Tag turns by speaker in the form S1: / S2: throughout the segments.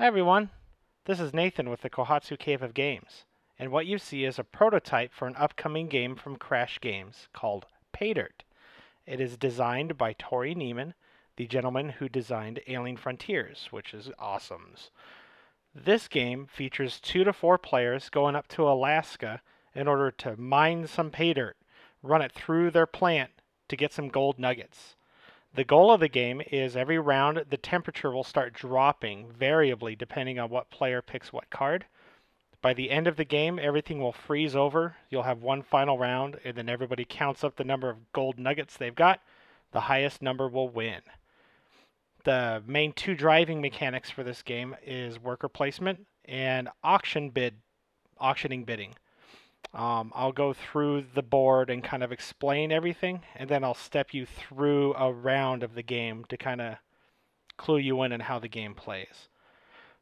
S1: Hi everyone, this is Nathan with the Kohatsu Cave of Games, and what you see is a prototype for an upcoming game from Crash Games called Paydirt. It is designed by Tory Niemann, the gentleman who designed Alien Frontiers, which is awesome. This game features 2 to 4 players going up to Alaska in order to mine some paydirt, run it through their plant to get some gold nuggets. The goal of the game is every round the temperature will start dropping variably depending on what player picks what card. By the end of the game, everything will freeze over. You'll have one final round, and then everybody counts up the number of gold nuggets they've got. The highest number will win. The main 2 driving mechanics for this game is worker placement and auctioning bidding. I'll go through the board and kind of explain everything, and then I'll step you through a round of the game to kind of clue you in on how the game plays.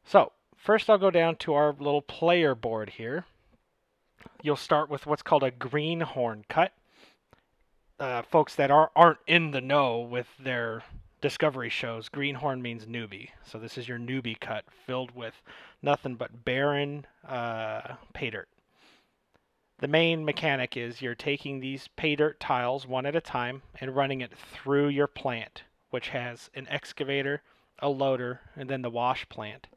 S1: So, first I'll go down to our little player board here. You'll start with what's called a greenhorn cut. Folks that aren't in the know with their Discovery shows, greenhorn means newbie. So this is your newbie cut filled with nothing but barren pay dirt. The main mechanic is you're taking these pay dirt tiles one at a time and running it through your plant, which has an excavator, a loader, and then the wash plant.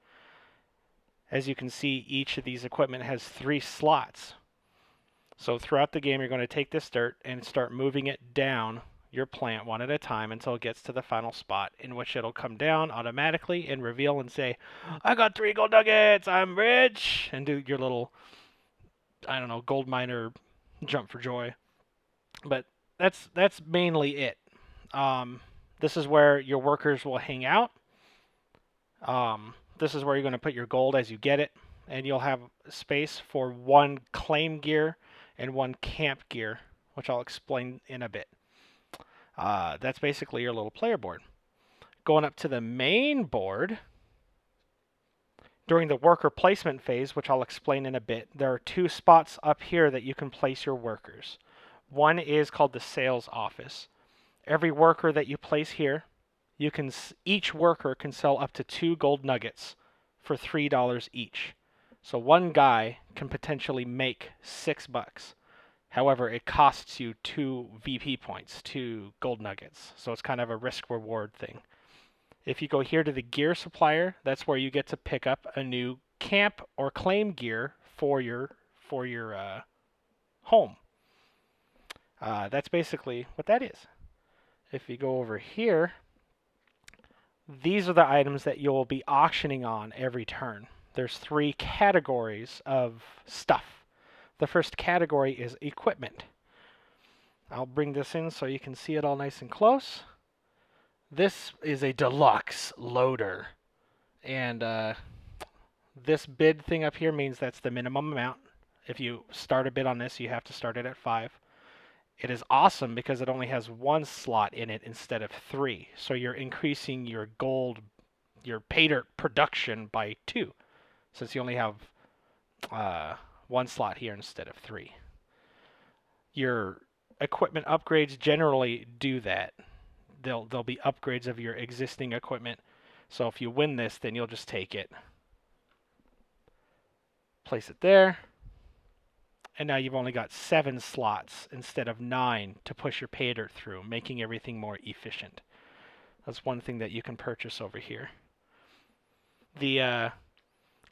S1: As you can see, each of these equipment has 3 slots. So throughout the game, you're going to take this dirt and start moving it down your plant one at a time until it gets to the final spot, in which it'll come down automatically and reveal and say, I got 3 gold nuggets, I'm rich, and do your little, I don't know, gold miner jump for joy. But that's mainly it. This is where your workers will hang out. This is where you're going to put your gold as you get it, and you'll have space for 1 claim gear and 1 camp gear, which I'll explain in a bit. That's basically your little player board. Going up to the main board, during the worker placement phase, which I'll explain in a bit, there are 2 spots up here that you can place your workers. One is called the sales office. Every worker that you place here, each worker can sell up to 2 gold nuggets for $3 each. So one guy can potentially make $6. However, it costs you 2 VP points, 2 gold nuggets. So it's kind of a risk-reward thing. If you go here to the gear supplier, that's where you get to pick up a new camp or claim gear for your home. That's basically what that is. If you go over here, these are the items that you'll be auctioning on every turn. There's 3 categories of stuff. The first category is equipment. I'll bring this in so you can see it all nice and close. This is a deluxe loader, and this bid thing up here means that's the minimum amount. If you start a bid on this, you have to start it at 5. It is awesome because it only has 1 slot in it instead of 3, so you're increasing your gold, your pay dirt production by 2, since you only have 1 slot here instead of 3. Your equipment upgrades generally do that. There'll be upgrades of your existing equipment. So if you win this, then you'll just take it, place it there, and now you've only got 7 slots instead of 9 to push your pay dirt through, making everything more efficient. That's one thing that you can purchase over here. The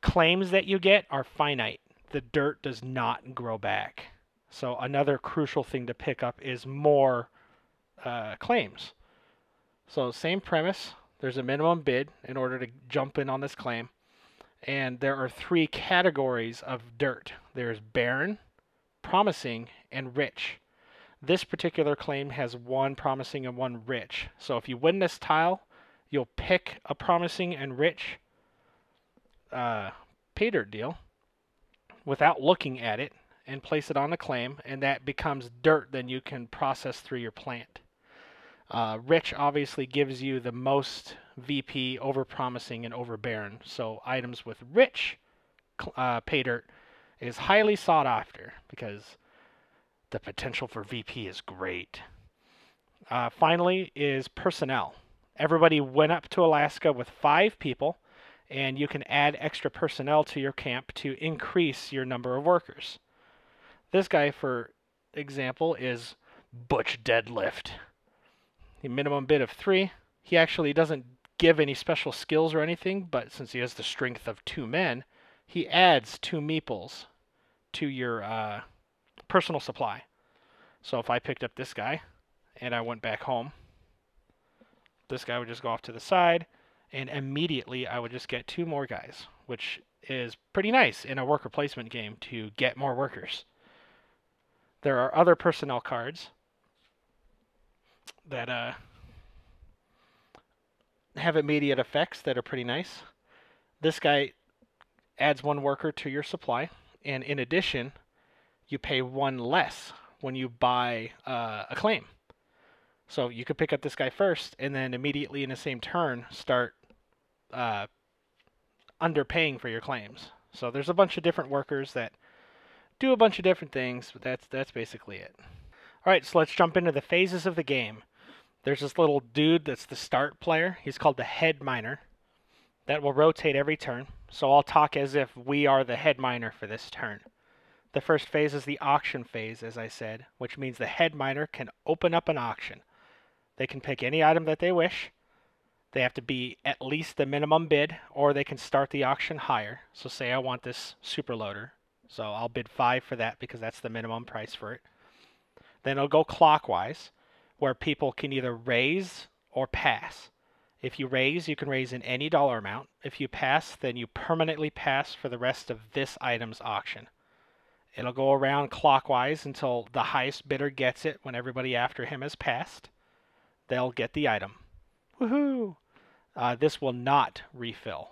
S1: claims that you get are finite. The dirt does not grow back. So another crucial thing to pick up is more claims. So same premise, there's a minimum bid in order to jump in on this claim. And there are 3 categories of dirt. There's barren, promising, and rich. This particular claim has 1 promising and 1 rich. So if you win this tile, you'll pick a promising and rich pay dirt deal without looking at it and place it on the claim, and that becomes dirt then you can process through your plant. Rich obviously gives you the most VP over promising and over barren. So items with rich pay dirt is highly sought after because the potential for VP is great. Finally is personnel. Everybody went up to Alaska with 5 people, and you can add extra personnel to your camp to increase your number of workers. This guy, for example, is Butch Deadlift. The minimum bid of 3. He actually doesn't give any special skills or anything, but since he has the strength of 2 men, he adds 2 meeples to your personal supply. So if I picked up this guy and I went back home, this guy would just go off to the side, and immediately I would just get 2 more guys, which is pretty nice in a worker placement game to get more workers. There are other personnel cards that have immediate effects that are pretty nice. This guy adds 1 worker to your supply, and in addition, you pay 1 less when you buy a claim. So you could pick up this guy first, and then immediately in the same turn start underpaying for your claims. So there's a bunch of different workers that do a bunch of different things, but that's basically it. All right, so let's jump into the phases of the game. There's this little dude that's the start player. He's called the head miner. That will rotate every turn. So I'll talk as if we are the head miner for this turn. The first phase is the auction phase, as I said, which means the head miner can open up an auction. They can pick any item that they wish. They have to be at least the minimum bid, or they can start the auction higher. So say I want this super loader. So I'll bid 5 for that because that's the minimum price for it. Then it'll go clockwise, where people can either raise or pass. If you raise, you can raise in any dollar amount. If you pass, then you permanently pass for the rest of this item's auction. It'll go around clockwise until the highest bidder gets it. When everybody after him has passed, they'll get the item. Woohoo! This will not refill.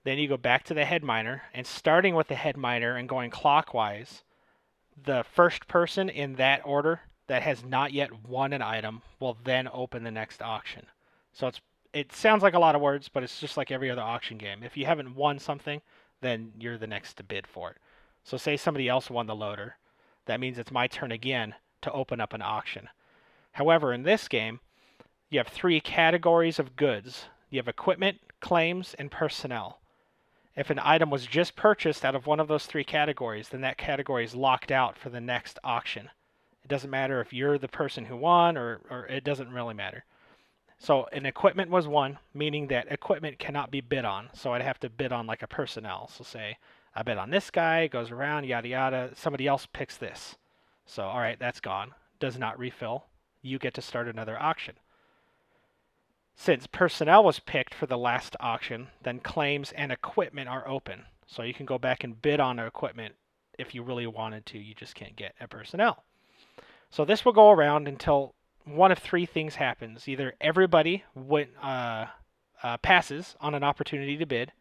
S1: Then you go back to the head miner, and starting with the head miner and going clockwise, the first person in that order that has not yet won an item will then open the next auction. So it sounds like a lot of words, but it's just like every other auction game. If you haven't won something, then you're the next to bid for it. So say somebody else won the loader. That means it's my turn again to open up an auction. However, in this game, you have 3 categories of goods. You have equipment, claims, and personnel. If an item was just purchased out of one of those 3 categories, then that category is locked out for the next auction. It doesn't matter if you're the person who won, or it doesn't really matter. So an equipment was 1, meaning that equipment cannot be bid on. So I'd have to bid on like a personnel. So say I bid on this guy, goes around, yada yada. Somebody else picks this. So all right, that's gone. Does not refill. You get to start another auction. Since personnel was picked for the last auction, then claims and equipment are open. So you can go back and bid on equipment if you really wanted to. You just can't get a personnel. So this will go around until one of 3 things happens. Either everybody passes on an opportunity to bid,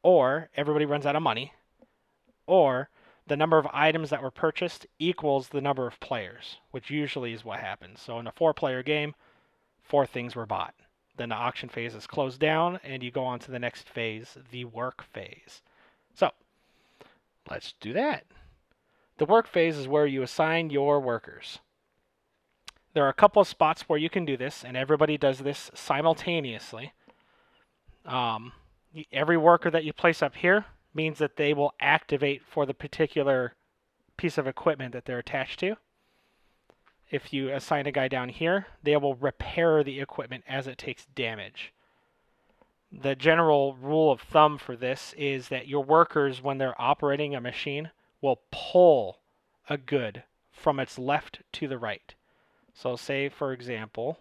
S1: or everybody runs out of money, or the number of items that were purchased equals the number of players, which usually is what happens. So in a 4-player game, 4 things were bought. Then the auction phase is closed down, and you go on to the next phase, the work phase. So let's do that. The work phase is where you assign your workers. There are a couple of spots where you can do this, and everybody does this simultaneously. Every worker that you place up here means that they will activate for the particular piece of equipment that they're attached to. If you assign a guy down here, they will repair the equipment as it takes damage. The general rule of thumb for this is that your workers, when they're operating a machine, will pull a good from its left to the right. So say, for example,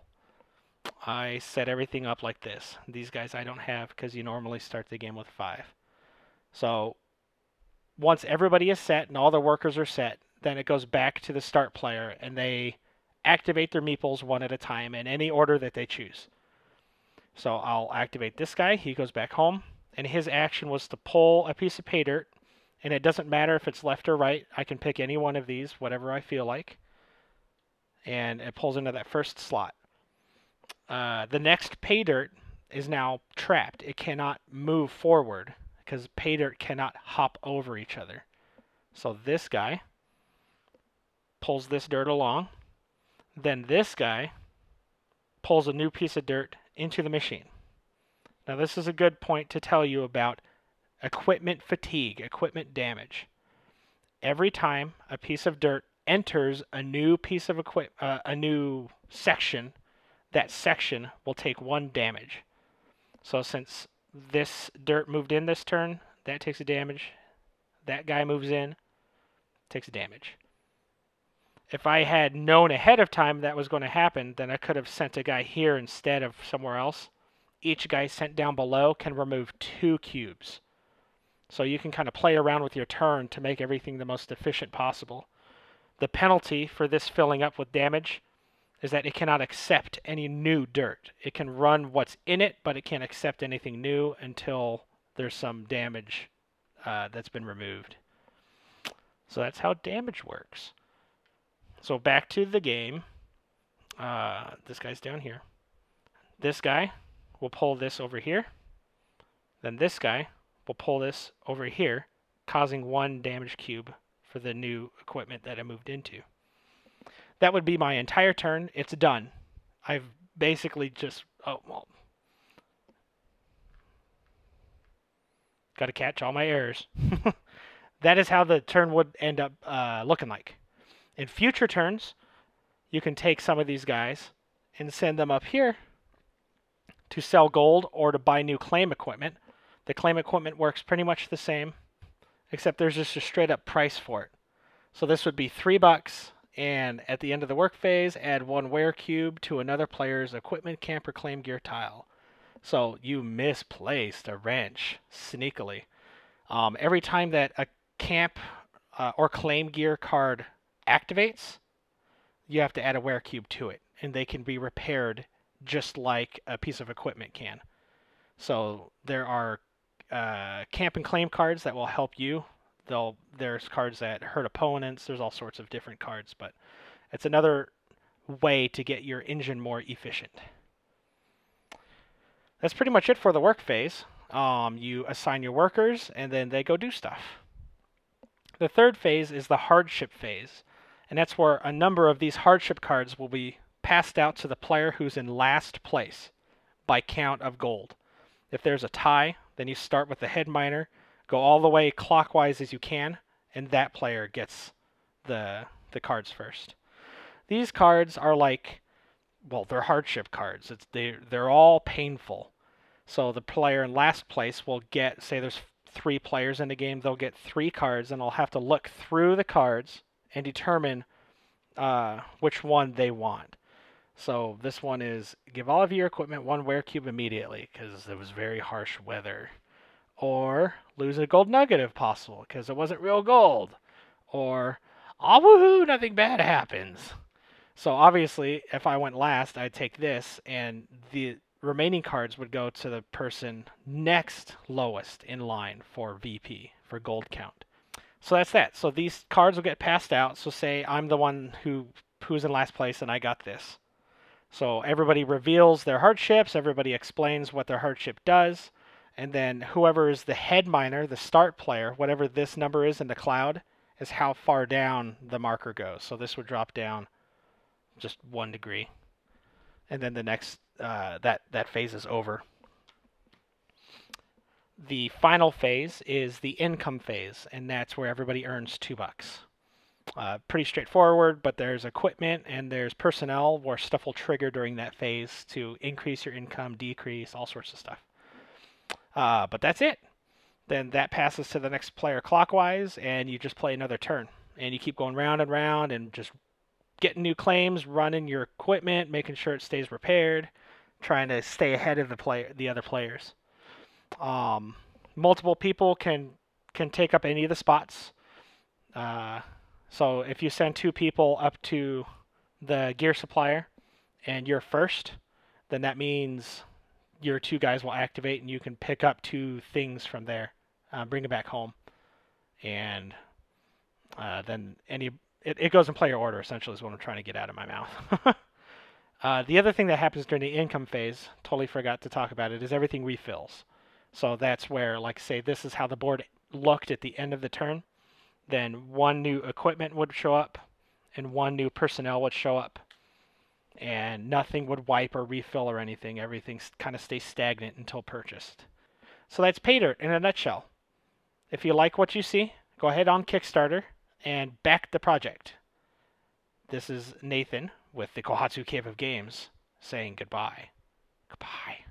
S1: I set everything up like this. These guys I don't have because you normally start the game with 5. So once everybody is set and all the workers are set, then it goes back to the start player, and they activate their meeples one at a time in any order that they choose. So I'll activate this guy. He goes back home, and his action was to pull a piece of pay dirt, and it doesn't matter if it's left or right. I can pick any one of these, whatever I feel like, and it pulls into that first slot. The next pay dirt is now trapped. It cannot move forward because pay dirt cannot hop over each other. So this guy pulls this dirt along. Then this guy pulls a new piece of dirt into the machine. Now this is a good point to tell you about equipment fatigue, equipment damage. Every time a piece of dirt enters a new piece of a new section, that section will take 1 damage. So since this dirt moved in this turn, that takes a damage. That guy moves in, takes a damage. If I had known ahead of time that was going to happen, then I could have sent a guy here instead of somewhere else. Each guy sent down below can remove 2 cubes. So you can kind of play around with your turn to make everything the most efficient possible. The penalty for this filling up with damage is that it cannot accept any new dirt. It can run what's in it, but it can't accept anything new until there's some damage that's been removed. So that's how damage works. So back to the game. This guy's down here. This guy will pull this over here. Then this guy will pull this over here, causing 1 damage cube for the new equipment that I moved into. That would be my entire turn. It's done. I've basically just... Oh, well. Got to catch all my errors. That is how the turn would end up looking like. In future turns, you can take some of these guys and send them up here to sell gold or to buy new claim equipment. The claim equipment works pretty much the same, except there's just a straight up price for it. So this would be $3, and at the end of the work phase, add 1 wear cube to another player's equipment, camp, or claim gear tile. So you misplaced a wrench sneakily. Every time that a camp or claim gear card activates, you have to add a wear cube to it, and they can be repaired just like a piece of equipment can. So there are camp and claim cards that will help you. There's cards that hurt opponents. There's all sorts of different cards, but it's another way to get your engine more efficient. That's pretty much it for the work phase. You assign your workers, and then they go do stuff. The third phase is the hardship phase, and that's where a number of these hardship cards will be passed out to the player who's in last place by count of gold. If there's a tie, then you start with the head miner, go all the way clockwise as you can, and that player gets the cards first. These cards are like, well, they're hardship cards. They're all painful. So the player in last place will get, say there's 3 players in the game, they'll get 3 cards, and they'll have to look through the cards and determine which one they want. So this one is, give all of your equipment 1 wear cube immediately, because it was very harsh weather. Or lose a gold nugget if possible, because it wasn't real gold. Or, oh woohoo, nothing bad happens. So obviously, if I went last, I'd take this, and the remaining cards would go to the person next lowest in line for VP, for gold count. So that's that. So these cards will get passed out. So say I'm the one who's in last place, and I got this. So everybody reveals their hardships, everybody explains what their hardship does, and then whoever is the head miner, the start player, whatever this number is in the cloud, is how far down the marker goes. So this would drop down just 1 degree. And then the next, that phase is over. The final phase is the income phase, and that's where everybody earns $2. Pretty straightforward, but there's equipment and there's personnel where stuff will trigger during that phase to increase your income, decrease, all sorts of stuff. But that's it. Then that passes to the next player clockwise, and you just play another turn. And you keep going round and round and just getting new claims, running your equipment, making sure it stays repaired, trying to stay ahead of the other players. Multiple people can take up any of the spots. So if you send 2 people up to the gear supplier and you're first, then that means your 2 guys will activate and you can pick up 2 things from there, bring it back home, and then it goes in player order, essentially, is what I'm trying to get out of my mouth. The other thing that happens during the income phase, totally forgot to talk about it, is everything refills. So that's where, like, say, this is how the board looked at the end of the turn. Then 1 new equipment would show up, and 1 new personnel would show up. and nothing would wipe or refill or anything. Everything kind of stays stagnant until purchased. So that's Pay Dirt in a nutshell. If you like what you see, go ahead on Kickstarter and back the project. This is Nathan with the Kohatsu Cave of Games saying goodbye. Goodbye.